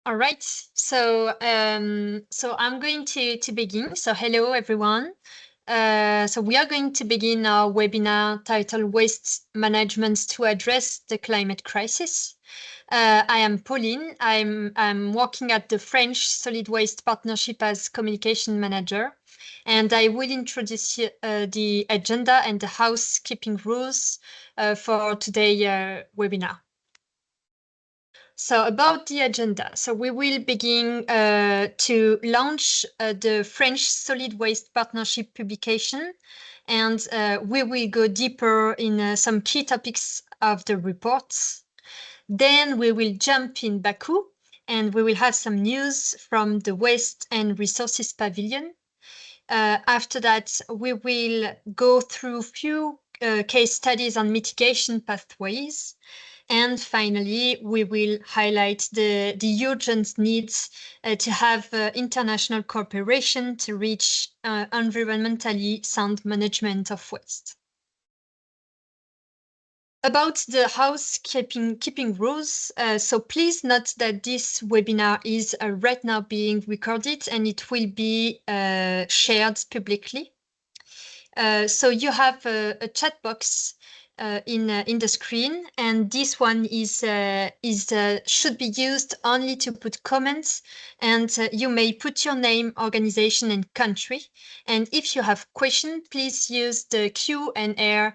All right, so I'm going to begin. So hello everyone. So we are going to begin our webinar titled Waste Management to Address the Climate Crisis. I am Pauline. I'm working at the French Solid Waste Partnership as Communication Manager, and I will introduce the agenda and the housekeeping rules for today's webinar. So about the agenda, so we will begin to launch the French Solid Waste Partnership publication, and we will go deeper in some key topics of the reports. Then we will jump in Baku, and we will have some news from the Waste and Resources Pavilion. After that, we will go through few case studies on mitigation pathways. And finally, we will highlight the urgent needs to have international cooperation to reach environmentally sound management of waste. About the housekeeping rules, so please note that this webinar is right now being recorded and it will be shared publicly. So you have a chat box in the screen, and this one should be used only to put comments, and you may put your name, organization, and country. And if you have questions, please use the Q&A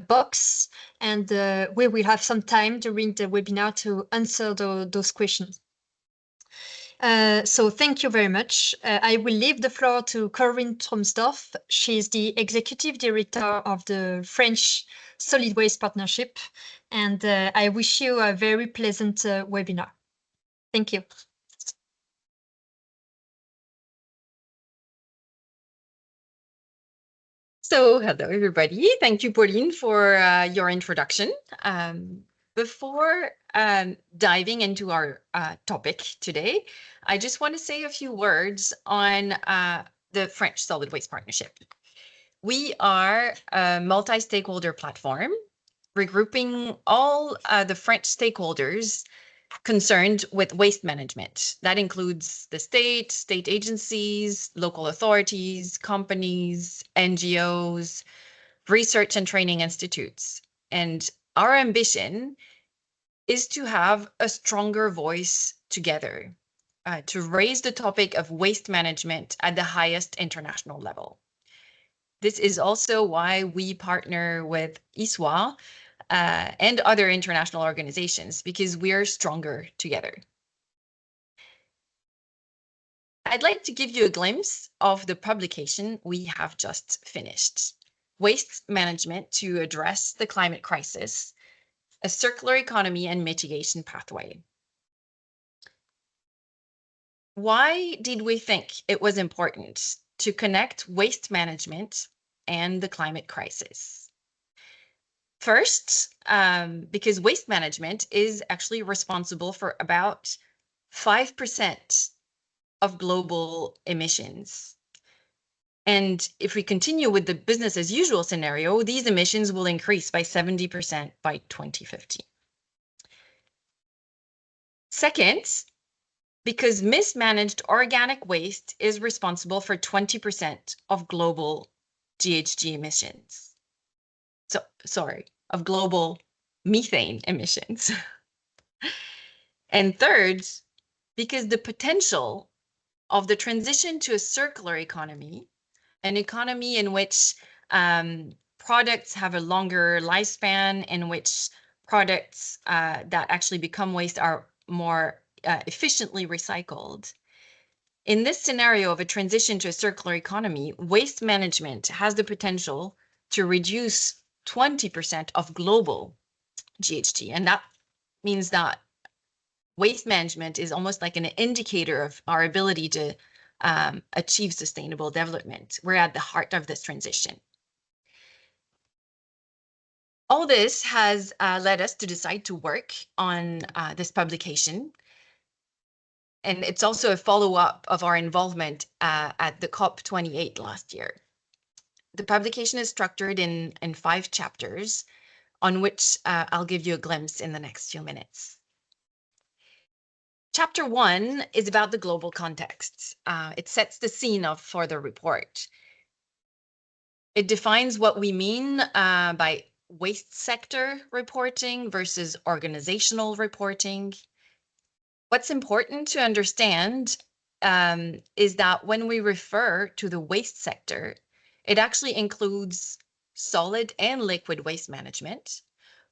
box, and we will have some time during the webinar to answer those questions. So thank you very much. I will leave the floor to Corinne Tromsdorf. She's the Executive Director of the French Solid Waste Partnership, and I wish you a very pleasant webinar. Thank you. So hello, everybody. Thank you, Pauline, for your introduction. Before diving into our topic today, I just want to say a few words on the French Solid Waste Partnership. We are a multi-stakeholder platform regrouping all the French stakeholders concerned with waste management. That includes the state agencies, local authorities, companies, NGOs, research and training institutes. And our ambition is to have a stronger voice together, to raise the topic of waste management at the highest international level. This is also why we partner with ISWA and other international organizations, because we are stronger together. I'd like to give you a glimpse of the publication we have just finished. Waste Management to Address the Climate Crisis, a Circular Economy and Mitigation Pathway. Why did we think it was important to connect waste management and the climate crisis? First, because waste management is actually responsible for about 5% of global emissions. And if we continue with the business as usual scenario, these emissions will increase by 70% by 2050. Second, because mismanaged organic waste is responsible for 20% of global GHG emissions. Of global methane emissions. And third, because the potential of the transition to a circular economy, an economy in which products have a longer lifespan, in which products that actually become waste are more efficiently recycled. In this scenario of a transition to a circular economy, waste management has the potential to reduce 20% of global GHG. And that means that waste management is almost like an indicator of our ability to achieve sustainable development. We're at the heart of this transition. All this has led us to decide to work on this publication. And it's also a follow-up of our involvement at the COP28 last year. The publication is structured in 5 chapters, on which I'll give you a glimpse in the next few minutes. Chapter 1 is about the global context. It sets the scene for the report. It defines what we mean by waste sector reporting versus organizational reporting. What's important to understand is that when we refer to the waste sector, it actually includes solid and liquid waste management,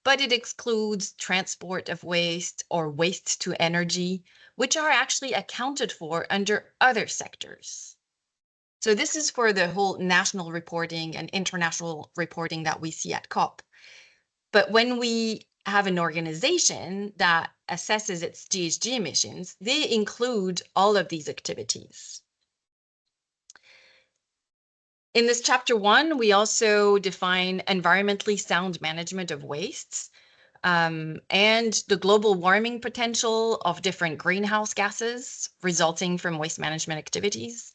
but it excludes transport of waste or waste to energy, which are actually accounted for under other sectors. So this is for the whole national reporting and international reporting that we see at COP. But when we have an organization that assesses its GHG emissions, they include all of these activities. In this chapter 1, we also define environmentally sound management of wastes and the global warming potential of different greenhouse gases resulting from waste management activities.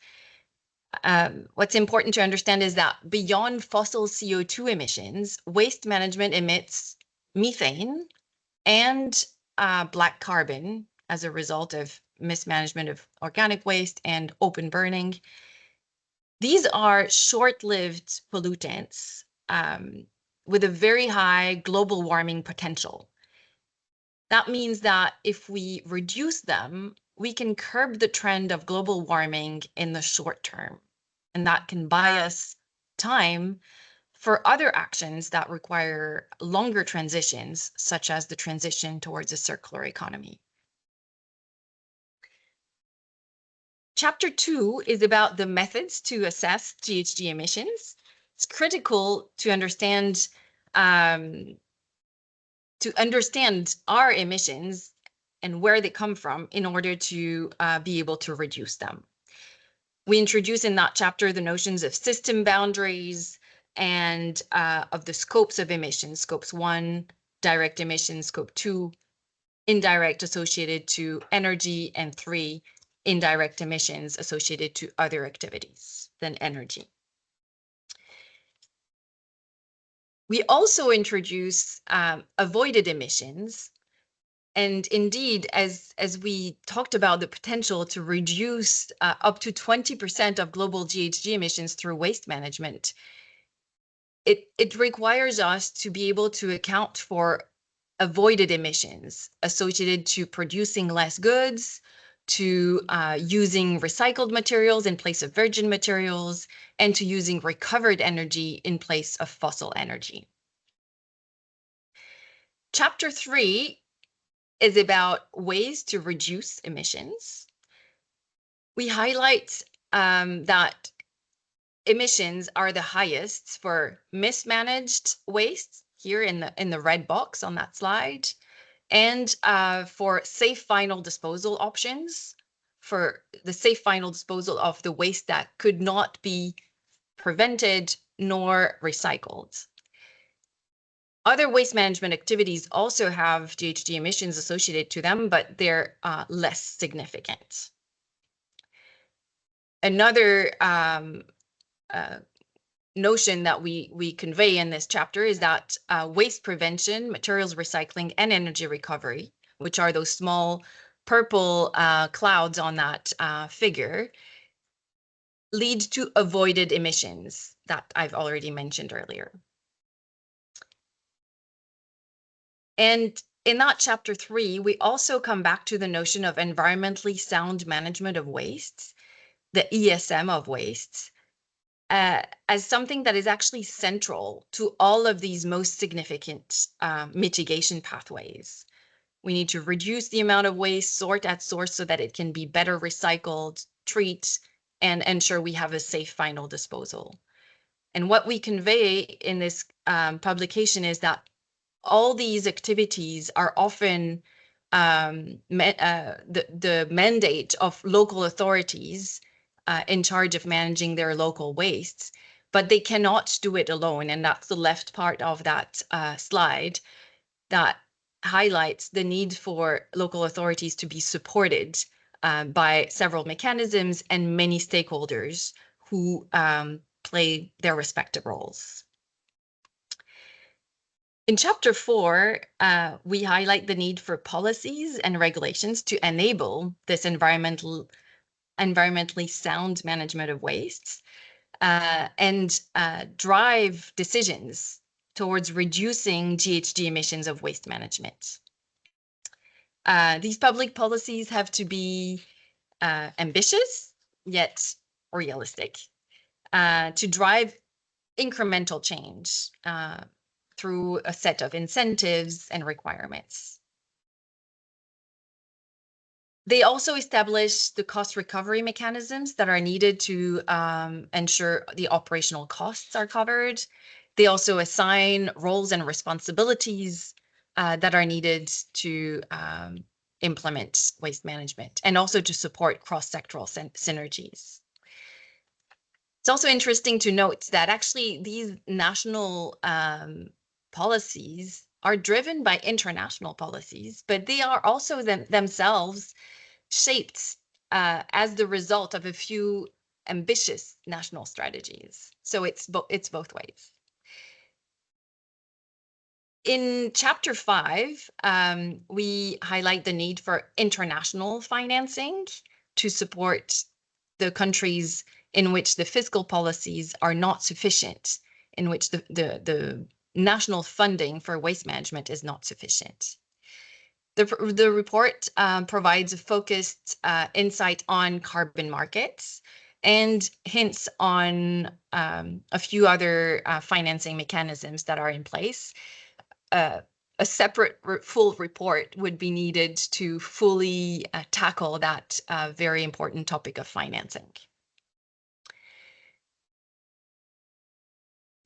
What's important to understand is that beyond fossil CO2 emissions, waste management emits methane and black carbon as a result of mismanagement of organic waste and open burning. These are short-lived pollutants with a very high global warming potential. That means that if we reduce them, we can curb the trend of global warming in the short term, and that can buy us time for other actions that require longer transitions, such as the transition towards a circular economy. Chapter 2 is about the methods to assess GHG emissions. It's critical to understand our emissions and where they come from in order to be able to reduce them. We introduce in that chapter the notions of system boundaries and of the scopes of emissions, scopes 1, direct emissions, scope 2, indirect associated to energy, and 3, indirect emissions associated to other activities than energy. We also introduce avoided emissions. And indeed, as we talked about the potential to reduce up to 20% of global GHG emissions through waste management, it requires us to be able to account for avoided emissions associated to producing less goods, to using recycled materials in place of virgin materials, and to using recovered energy in place of fossil energy. Chapter 3 is about ways to reduce emissions. We highlight that emissions are the highest for mismanaged waste here in the red box on that slide, and for safe final disposal options, for the safe final disposal of the waste that could not be prevented nor recycled. Other waste management activities also have GHG emissions associated to them, but they're less significant. Another notion that we convey in this chapter is that waste prevention, materials recycling, and energy recovery, which are those small purple clouds on that figure, lead to avoided emissions that I've already mentioned earlier. And in that chapter 3, we also come back to the notion of environmentally sound management of wastes, the ESM of wastes, as something that is actually central to all of these most significant mitigation pathways. We need to reduce the amount of waste, sort at source so that it can be better recycled, treat, and ensure we have a safe final disposal. And what we convey in this publication is that all these activities are often the mandate of local authorities in charge of managing their local wastes, but they cannot do it alone. And that's the left part of that slide that highlights the need for local authorities to be supported by several mechanisms and many stakeholders who play their respective roles. In Chapter 4, we highlight the need for policies and regulations to enable this environmentally sound management of wastes and drive decisions towards reducing GHG emissions of waste management. These public policies have to be ambitious, yet realistic, to drive incremental change through a set of incentives and requirements. They also establish the cost recovery mechanisms that are needed to ensure the operational costs are covered. They also assign roles and responsibilities that are needed to implement waste management and also to support cross-sectoral synergies. It's also interesting to note that actually these national policies are driven by international policies, but they are also themselves shaped as the result of a few ambitious national strategies. So it's both ways. In Chapter 5, we highlight the need for international financing to support the countries in which the fiscal policies are not sufficient, in which the national funding for waste management is not sufficient. The report provides a focused insight on carbon markets and hints on a few other financing mechanisms that are in place. A separate full report would be needed to fully tackle that very important topic of financing.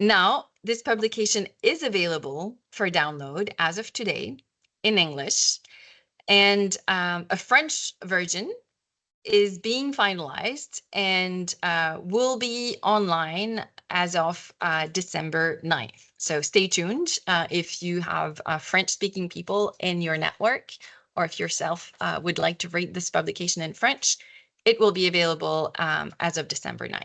Now, this publication is available for download as of today in English, and a French version is being finalized and will be online as of December 9th. So stay tuned if you have French-speaking people in your network, or if yourself would like to read this publication in French, it will be available as of December 9th.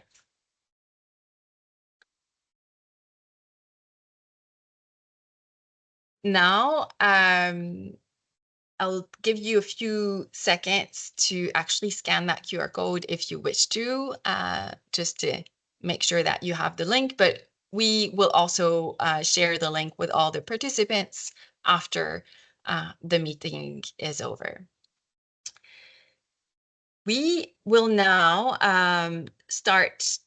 Now, I'll give you a few seconds to actually scan that QR code if you wish to, just to make sure that you have the link, but we will also share the link with all the participants after the meeting is over. We will now start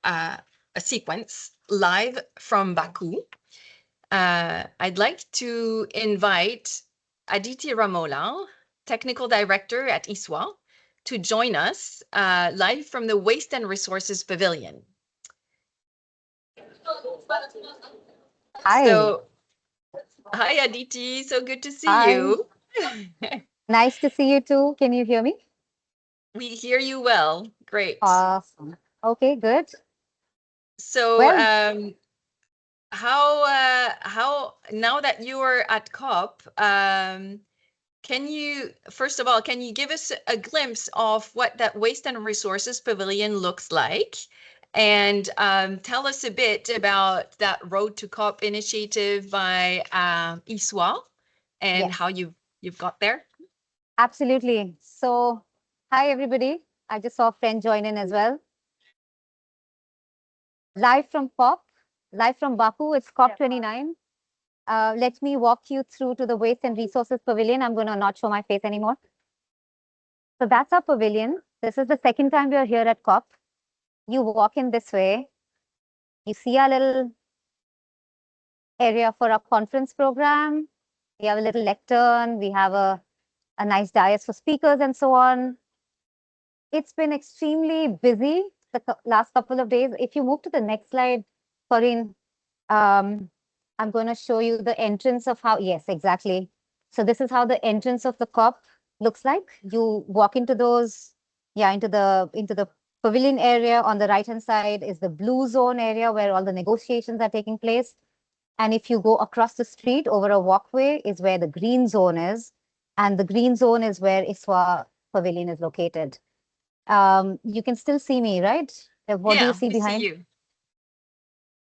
a sequence live from Baku. I'd like to invite Aditi Ramola, Technical Director at ISWA, to join us live from the Waste and Resources Pavilion. Hi. So, hi Aditi, so good to see Hi. you. Nice to see you too. Can you hear me? We hear you well. Great. Awesome. Okay, good. So, Well, how now that you are at COP, can you, first of all, can you give us a glimpse of what that Waste and Resources Pavilion looks like? And tell us a bit about that Road to COP initiative by ISWA and yes, how you've got there. absolutely. So, hi everybody. I just saw a friend join in as well. Live from COP, live from Baku, it's COP29. Let me walk you through to the Waste and Resources Pavilion. I'm going to not show my face anymore. So that's our pavilion. This is the second time we are here at COP. You walk in this way. You see our little area for our conference program. We have a little lectern. We have a nice dais for speakers and so on. It's been extremely busy the last couple of days. If you move to the next slide, Corinne, I'm going to show you the entrance of how, yes, exactly. So this is how the entrance of the COP looks like. You walk into those, yeah, into the pavilion area. On the right-hand side is the blue zone area where all the negotiations are taking place. And if you go across the street over a walkway is where the green zone is. And the green zone is where ISWA Pavilion is located. You can still see me, right? What do you see we behind? see you.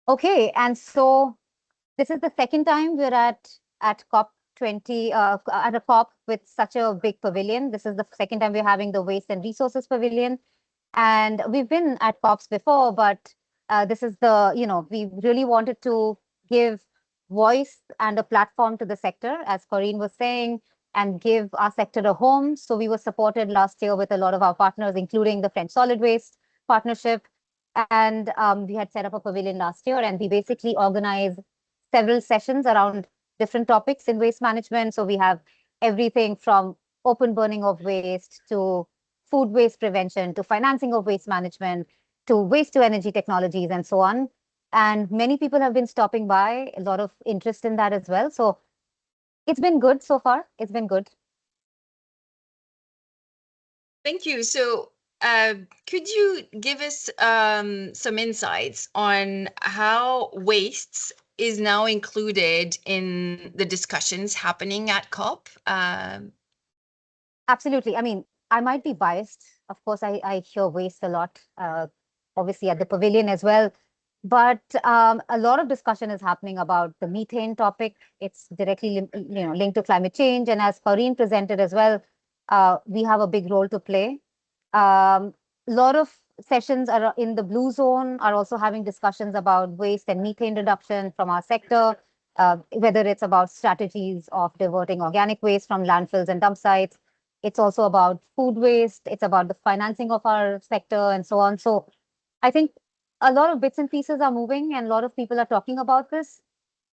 Okay, and so This is the second time we're at COP20, at a COP with such a big pavilion. This is the second time we're having the Waste and Resources Pavilion. And we've been at COPs before, but this is we really wanted to give voice and a platform to the sector, as Corinne was saying, and give our sector a home. So we were supported last year with a lot of our partners, including the French Solid Waste Partnership. And we had set up a pavilion last year, and we basically organize several sessions around different topics in waste management. So we have everything from open burning of waste to food waste prevention to financing of waste management to waste to energy technologies and so on. And many people have been stopping by, a lot of interest in that as well. So it's been good so far. It's been good. Thank you. So could you give us some insights on how wastes is now included in the discussions happening at COP? Absolutely. I mean, I might be biased. Of course, I hear waste a lot, obviously at the pavilion as well. But a lot of discussion is happening about the methane topic. It's directly linked to climate change. And as Corinne presented as well, we have a big role to play. A lot of sessions are in the blue zone are also having discussions about waste and methane reduction from our sector, whether it's about strategies of diverting organic waste from landfills and dump sites. It's also about food waste. It's about the financing of our sector and so on. So I think a lot of bits and pieces are moving and a lot of people are talking about this.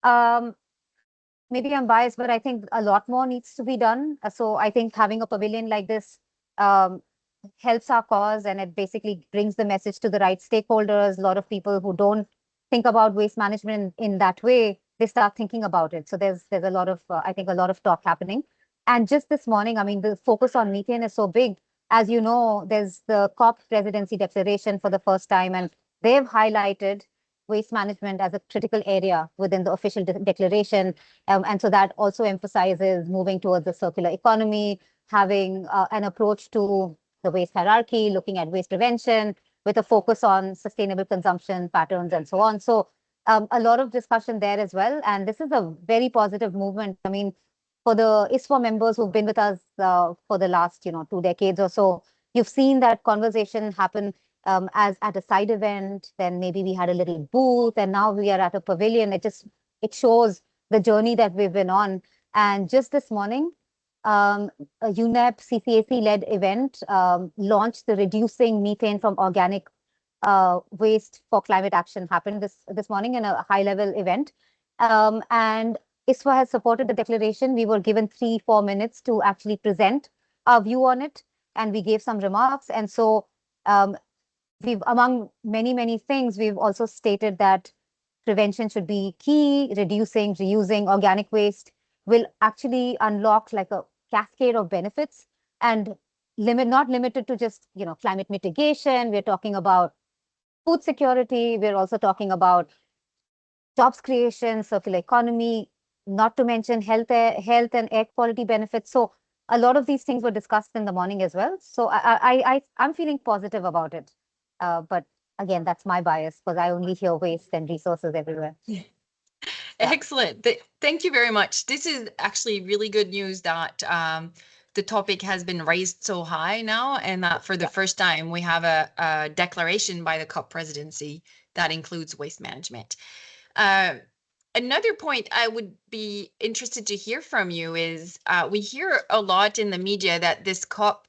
Maybe I'm biased, but I think a lot more needs to be done. So I think having a pavilion like this helps our cause, and it basically brings the message to the right stakeholders. A lot of people who don't think about waste management in that way, they start thinking about it. So there's a lot of, I think, a lot of talk happening. And just this morning, I mean, the focus on methane is so big. As you know, there's the COP presidency declaration for the first time, and they've highlighted waste management as a critical area within the official declaration. And so that also emphasizes moving towards the circular economy, having an approach to the waste hierarchy, looking at waste prevention with a focus on sustainable consumption patterns and so on. So a lot of discussion there as well. And this is a very positive movement. I mean, for the ISWA members who've been with us for the last 2 decades or so, you've seen that conversation happen as at a side event. Then maybe we had a little booth, and now we are at a pavilion. It shows the journey that we've been on. And just this morning, a UNEP CCAC-led event launched the Reducing Methane from Organic Waste for Climate Action happened this morning in a high-level event. And ISWA has supported the declaration. We were given 3-4 minutes to actually present our view on it, and we gave some remarks. And so we've, among many, many things, we've also stated that prevention should be key. Reducing, reusing organic waste will actually unlock like a cascade of benefits, and not limited to just climate mitigation. We're talking about food security. We're also talking about jobs creation, circular economy, not to mention health and air quality benefits. So a lot of these things were discussed in the morning as well. So I'm feeling positive about it. But again, that's my bias because I only hear waste and resources everywhere. Yeah. Excellent. Thank you very much. This is actually really good news that the topic has been raised so high now, and that for the first time we have a declaration by the COP presidency that includes waste management. Another point I would be interested to hear from you is we hear a lot in the media that this COP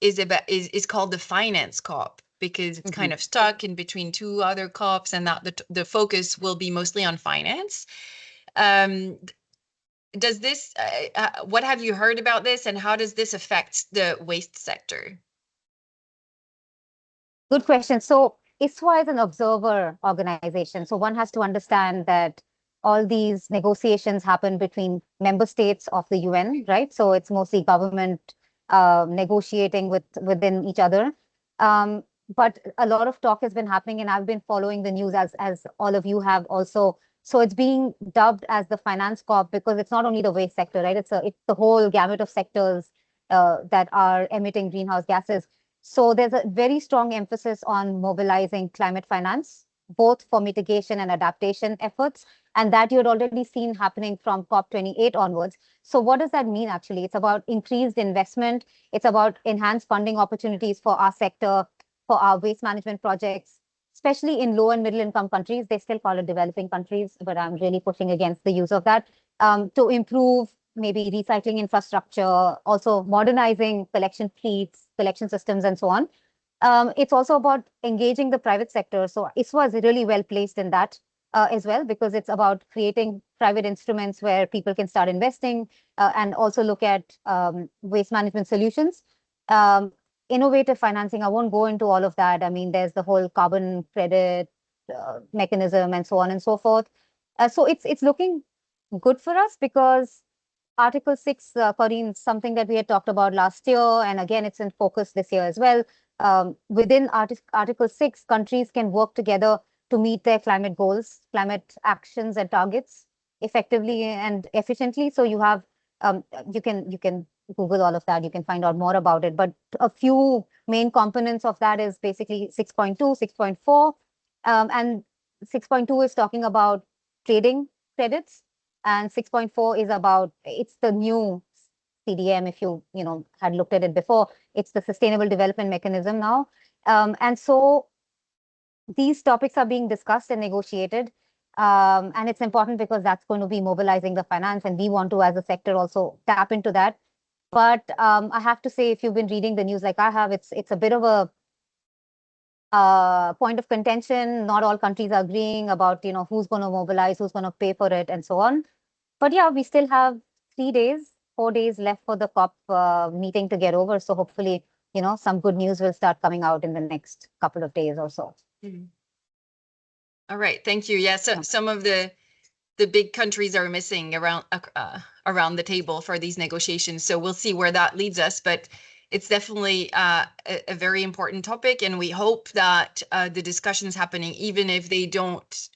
is called the finance COP because it's kind of stuck in between two other COPs, and that the focus will be mostly on finance. Does this, what have you heard about this, and how does this affect the waste sector? Good question. So ISWA is an observer organization. So one has to understand that all these negotiations happen between member states of the UN, right? So it's mostly government negotiating within each other. But a lot of talk has been happening, and I've been following the news as all of you have also. So it's being dubbed as the finance corp because it's not only the waste sector, right? It's the whole gamut of sectors that are emitting greenhouse gases. So there's a very strong emphasis on mobilizing climate finance both for mitigation and adaptation efforts. And that you had already seen happening from COP28 onwards. So what does that mean actually? It's about increased investment. It's about enhanced funding opportunities for our sector, for our waste management projects, especially in low and middle income countries. They still call it developing countries, but I'm really pushing against the use of that, to improve maybe recycling infrastructure, also modernizing collection fleets, collection systems, and so on. It's also about engaging the private sector. So ISWA is really well placed in that as well, because it's about creating private instruments where people can start investing and also look at waste management solutions. Innovative financing, I won't go into all of that. I mean, there's the whole carbon credit mechanism and so on and so forth. So it's looking good for us because Article 6, Corinne, something that we had talked about last year, and again, it's in focus this year as well. Within Article 6, countries can work together to meet their climate goals, climate actions and targets effectively and efficiently. So you have, you can Google all of that. You can find out more about it. But a few main components of that is basically 6.2, 6.4, and 6.2 is talking about trading credits, and 6.4 is about, it's the new CDM. If you had looked at it before, it's the Sustainable Development Mechanism now. And so these topics are being discussed and negotiated. And it's important because that's going to be mobilizing the finance, and we want to, as a sector, also tap into that. But I have to say, if you've been reading the news like I have, it's a bit of a point of contention. Not all countries are agreeing about who's going to mobilize, who's going to pay for it, and so on. But yeah, we still have 4 days left for the COP meeting to get over. So hopefully, some good news will start coming out in the next couple of days or so. Mhm. All right, thank you. Yeah, so some of the big countries are missing around the table for these negotiations. So we'll see where that leads us. But it's definitely a very important topic, and we hope that the discussions happening, even if they don't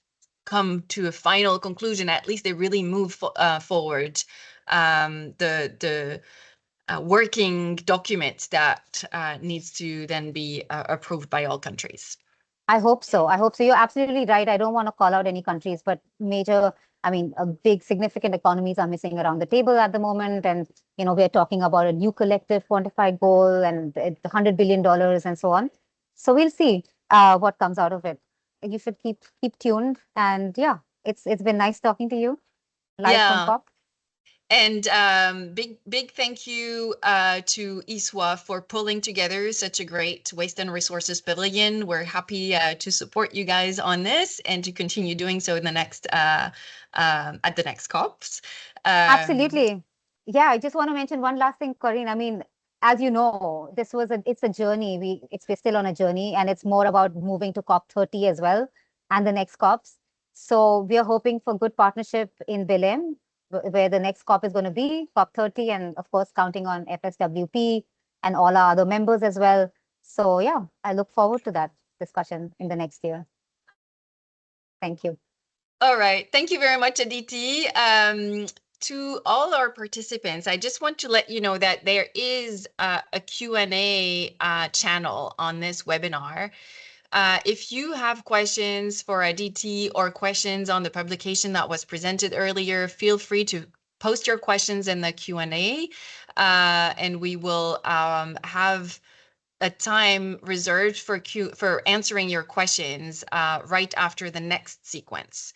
come to a final conclusion, at least they really move forward the working document that needs to then be approved by all countries. I hope so. I hope so. You're absolutely right. I don't want to call out any countries, but big significant economies are missing around the table at the moment. And, we're talking about a new collective quantified goal and $100 billion and so on. So we'll see what comes out of it. You should keep tuned. And yeah, it's been nice talking to you live from COP. And big thank you to ISWA for pulling together such a great Waste and Resources Pavilion. We're happy to support you guys on this and to continue doing so in the next at the next COPs. Absolutely. Yeah, I just want to mention one last thing, Corinne. I mean, as you know, it's a journey. We're still on a journey, and it's more about moving to COP30 as well and the next COPs. So we are hoping for good partnership in Belém, where the next COP is going to be, COP30, and of course, counting on FSWP and all our other members as well. So yeah, I look forward to that discussion in the next year. Thank you. All right. Thank you very much, Aditi. To all our participants, I just want to let you know that there is a Q&A channel on this webinar. If you have questions for Aditi or questions on the publication that was presented earlier, feel free to post your questions in the Q&A, and we will have a time reserved for answering your questions right after the next sequence.